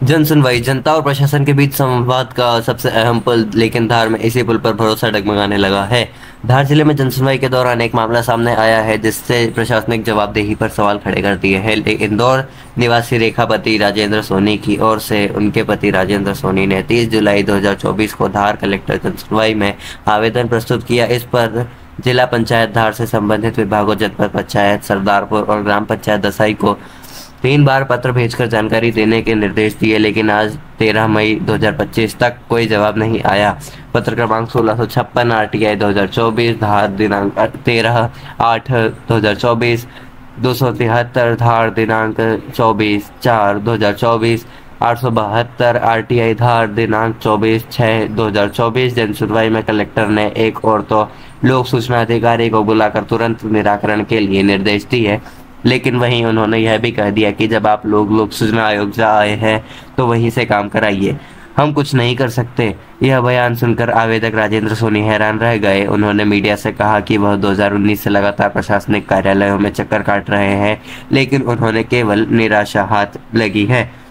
जन सुनवाई। जनता और प्रशासन के बीच संवाद का सबसे अहम पल, लेकिन धार में इसी पुल पर भरोसा डगमगाने लगा है। धार जिले में जनसुनवाई के दौरान एक मामला सामने आया है जिससे प्रशासनिक जवाबदेही पर सवाल खड़े कर दिए हैं। इंदौर निवासी रेखापति राजेंद्र सोनी की ओर से उनके पति राजेंद्र सोनी ने 30 जुलाई 2024 को धार कलेक्टर जनसुनवाई में आवेदन प्रस्तुत किया। इस पर जिला पंचायत धार से संबंधित विभागों, जनपद पंचायत सरदारपुर और ग्राम पंचायत दसाई को 3 बार पत्र भेजकर जानकारी देने के निर्देश दिए, लेकिन आज 13 मई 2025 तक कोई जवाब नहीं आया। पत्र क्रमांक 1656 RTI 2024 धार दिनांक 13/8/2024, 273 धार दिनांक 24/4/2024, 872 RTI धार दिनांक 24/6/2024। जनसुनवाई में कलेक्टर ने एक और तो लोक सूचना अधिकारी को बुलाकर तुरंत निराकरण के लिए निर्देश दिए, लेकिन वहीं उन्होंने यह भी कह दिया कि जब आप लोक सूचना आयोग से आए हैं तो वहीं से काम कराइए, हम कुछ नहीं कर सकते। यह बयान सुनकर आवेदक राजेंद्र सोनी हैरान रह गए। उन्होंने मीडिया से कहा कि वह 2019 से लगातार प्रशासनिक कार्यालयों में चक्कर काट रहे हैं, लेकिन उन्होंने केवल निराशा हाथ लगी है।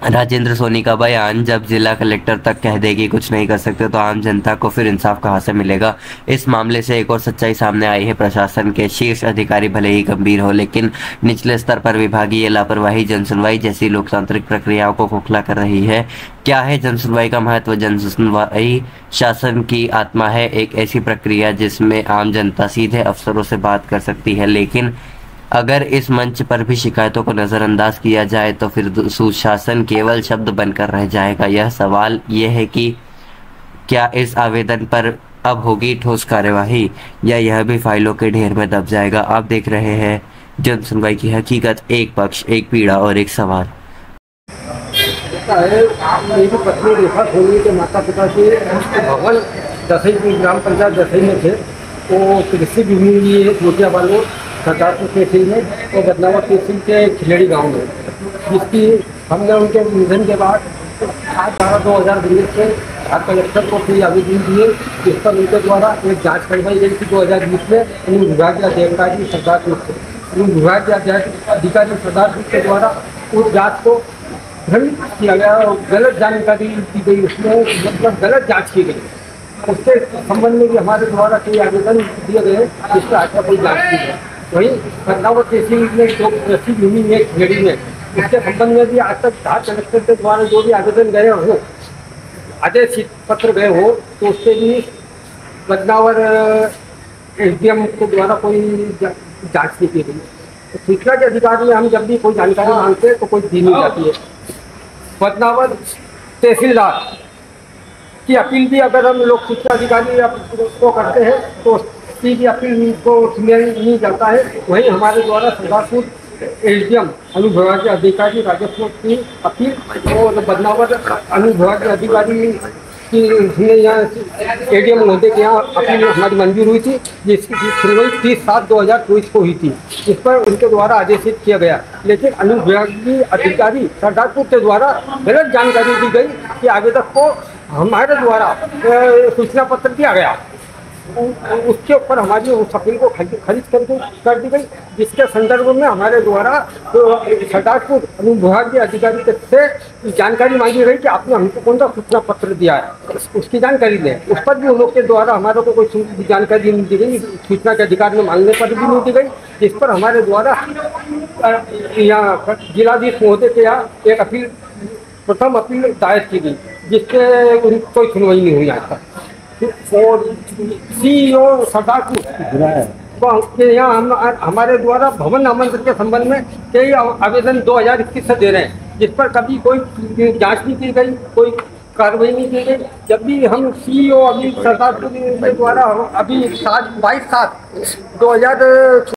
राजेंद्र सोनी का बयान जब जिला कलेक्टर तक कह दे कि कुछ नहीं कर सकते तो आम जनता को फिर इंसाफ कहां से मिलेगा। इस मामले से एक और सच्चाई सामने आई है। प्रशासन के शीर्ष अधिकारी भले ही गंभीर हो, लेकिन निचले स्तर पर विभागीय लापरवाही जनसुनवाई जैसी लोकतांत्रिक प्रक्रियाओं को खोखला कर रही है। क्या है जनसुनवाई का महत्व? जनसुनवाई शासन की आत्मा है, एक ऐसी प्रक्रिया जिसमें आम जनता सीधे अफसरों से बात कर सकती है। लेकिन अगर इस मंच पर भी शिकायतों को नजरअंदाज किया जाए तो फिर सुशासन केवल शब्द बनकर रह जाएगा। यह सवाल यह है कि क्या इस आवेदन पर अब होगी ठोस कार्यवाही या यह भी फाइलों के ढेर में दब जाएगा? आप देख रहे हैं जन सुनवाई की हकीकत, एक पक्ष, एक पीड़ा और एक सवाल। मेरी पत्नी रेखा सोनी के माता पिता के भवन दसई ग्राम पंचायत दसई में थे। वो कृषि भूमि मोतिया वालों सरदारपुर तहसील में और बदनावर तहसील के खिलेड़ी गांव में, जिसकी हमने उनके निधन के बाद 7/12/2019 से धार कलेक्टर को कोई आवेदन दिए, जिस पर उनके द्वारा एक जांच करवाई गई थी 2020 में। उन विभागीय अधिकारी सरदारपुर के द्वारा उस जाँच को भ्रमित किया गया और गलत जानकारी दी गई, उसमें मतलब गलत जाँच की गई। उसके संबंध में भी हमारे द्वारा कई आवेदन दिए गए, जिस पर आज कोई जाँच की गई। वहीं बदनावर तहसील में जो कृषि भूमि में खेड़ी में, उसके संबंध में भी आज तक धार कलेक्टर के द्वारा जो भी आवेदन गए हो, आदेश पत्र गए हो, तो उससे भी बदनावर SDM के द्वारा कोई जांच नहीं की गई। तो सूचना के अधिकारी हम जब भी कोई जानकारी मांगते हैं तो कोई दी नहीं जाती है। बदनावर तहसीलदार की अपील भी अगर हम लोग सूचना अधिकारी को करते हैं तो की अपील को नहीं जाता है। वहीं हमारे द्वारा सरदारपुर SDM अनुविभाग के अधिकारी राजस्व की अपील और बदनावर अनुविभाग के अधिकारी की यहाँ ADM महोदय के यहाँ अपील हमारी मंजूर हुई थी, जिसकी सुनवाई 30/7/2024 को हुई थी, जिस पर उनके द्वारा आदेशित किया गया। लेकिन अनुविभागीय अधिकारी सरदारपुर के द्वारा गलत जानकारी दी गई कि आवेदक को हमारे द्वारा सूचना पत्र दिया गया, उसके ऊपर हमारी उस अपील को खारिज कर दी गई, जिसके संदर्भ में हमारे द्वारा सरदारपुर अनुविभाग के अधिकारी से जानकारी मांगी गई कि आपने हमको कौन सा सूचना पत्र दिया है, उसकी जानकारी दें। उस पर भी उन लोग के द्वारा हमारे को कोई जानकारी नहीं दी गई, सूचना के अधिकार में मांगने पर भी नहीं दी गई, जिस पर हमारे द्वारा यहाँ जिलाधीश महोदय के यहाँ एक अपील, प्रथम अपील दायर की गई, जिससे कोई सुनवाई नहीं हुई आज तक। और CEO सरदारपुर के यहाँ हमारे द्वारा भवन आमंत्रण के संबंध में कई आवेदन 2021 से दे रहे हैं, जिस पर कभी कोई जांच नहीं की गई, कोई कार्रवाई नहीं की गई। जब भी हम CEO अभी सरदारपुर के द्वारा अभी 22/7/2024